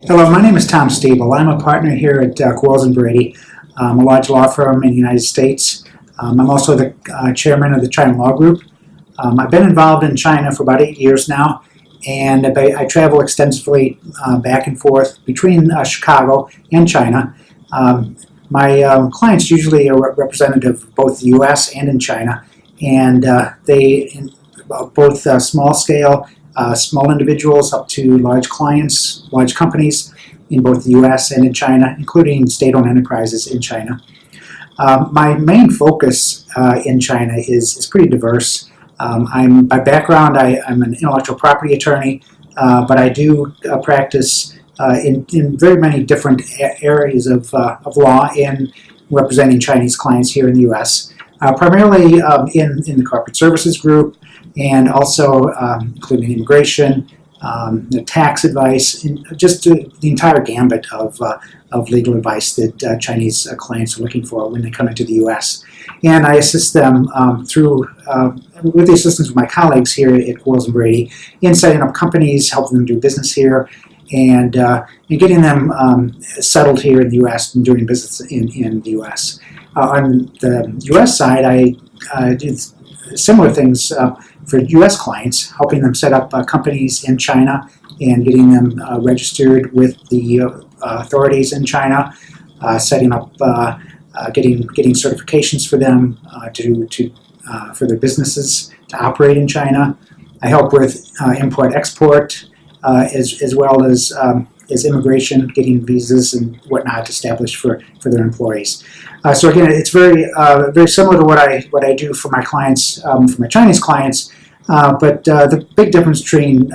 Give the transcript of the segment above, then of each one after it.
Hello, my name is Tom Stiebel. I'm a partner here at Quarles & Brady, a large law firm in the United States. I'm also the chairman of the China Law Group. I've been involved in China for about 8 years now, and I travel extensively back and forth between Chicago and China. My clients usually are representative of both the U.S. and in China, and both small scale, small individuals up to large clients, large companies in both the U.S. and in China, including state-owned enterprises in China. My main focus in China is pretty diverse. By background, I'm an intellectual property attorney, but I do practice in very many different areas of law in representing Chinese clients here in the U.S., primarily in the corporate services group, and also including immigration, tax advice, and just the entire gambit of legal advice that Chinese clients are looking for when they come into the U.S. And I assist them with the assistance of my colleagues here at Quarles & Brady in setting up companies, helping them do business here, and getting them settled here in the U.S. and doing business in the U.S. On the U.S. side, I did similar things for U.S. clients, helping them set up companies in China and getting them registered with the authorities in China, setting up, getting certifications for them for their businesses to operate in China. I help with import-export as well as immigration, getting visas and whatnot established for their employees. So again, it's very similar to what I do for my clients, for my Chinese clients. But the big difference between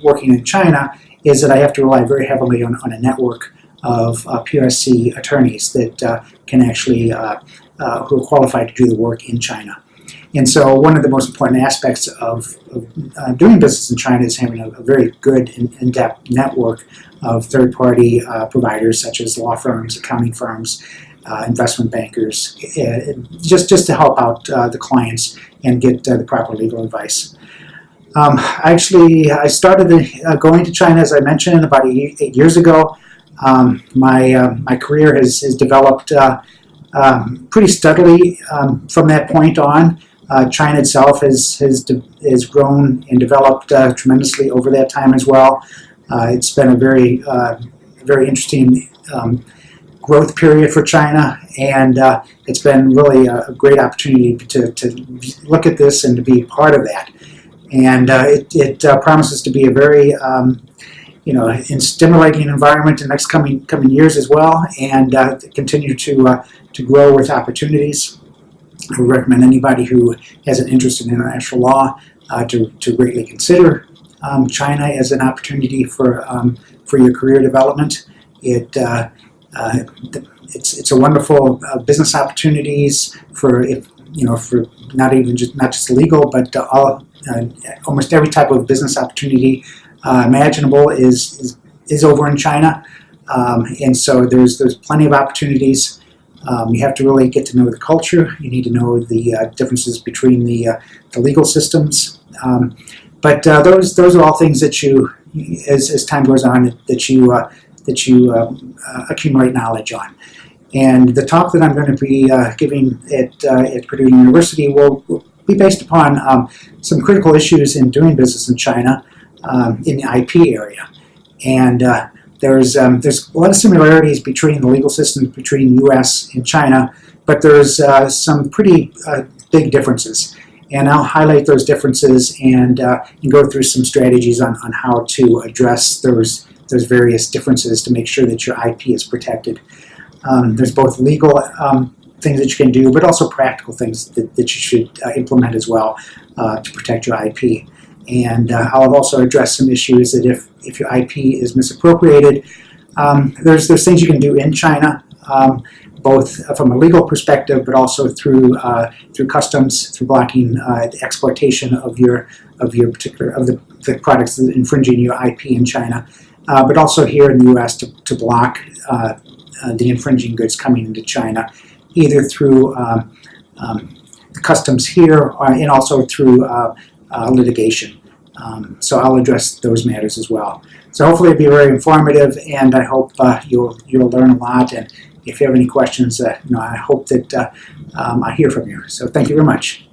working in China is that I have to rely very heavily on a network of PRC attorneys that can actually who are qualified to do the work in China. And so one of the most important aspects of doing business in China is having a very good in-depth network of third-party providers such as law firms, accounting firms, investment bankers, just to help out the clients and get the proper legal advice. I started going to China, as I mentioned, about 8 years ago. My career has developed pretty steadily from that point on. China itself has grown and developed tremendously over that time as well. It's been a very interesting growth period for China, and it's been really a great opportunity to look at this and to be part of that. And it promises to be a very stimulating environment in the next coming years as well, and continue to grow with opportunities. I would recommend anybody who has an interest in international law to greatly consider China as an opportunity for your career development. It's a wonderful business opportunities for not just legal, but almost every type of business opportunity imaginable is over in China, and so there's plenty of opportunities. You have to really get to know the culture. You need to know the differences between the legal systems. But those are all things that you, as time goes on, that you accumulate knowledge on. And the talk that I'm going to be giving at Purdue University will be based upon some critical issues in doing business in China in the IP area. And there's a lot of similarities between the legal systems between the U.S. and China, but there's some pretty big differences. And I'll highlight those differences and go through some strategies on how to address those various differences to make sure that your IP is protected. There's both legal things that you can do, but also practical things that you should implement as well to protect your IP. And I'll also address some issues that if your IP is misappropriated, there's things you can do in China, both from a legal perspective, but also through customs, through blocking the exportation of the products that are infringing your IP in China, but also here in the U.S. to block the infringing goods coming into China, either through the customs here and also through litigation. So I'll address those matters as well. So hopefully it'll be very informative, and I hope you'll learn a lot. And if you have any questions, I hope that I hear from you. So thank you very much.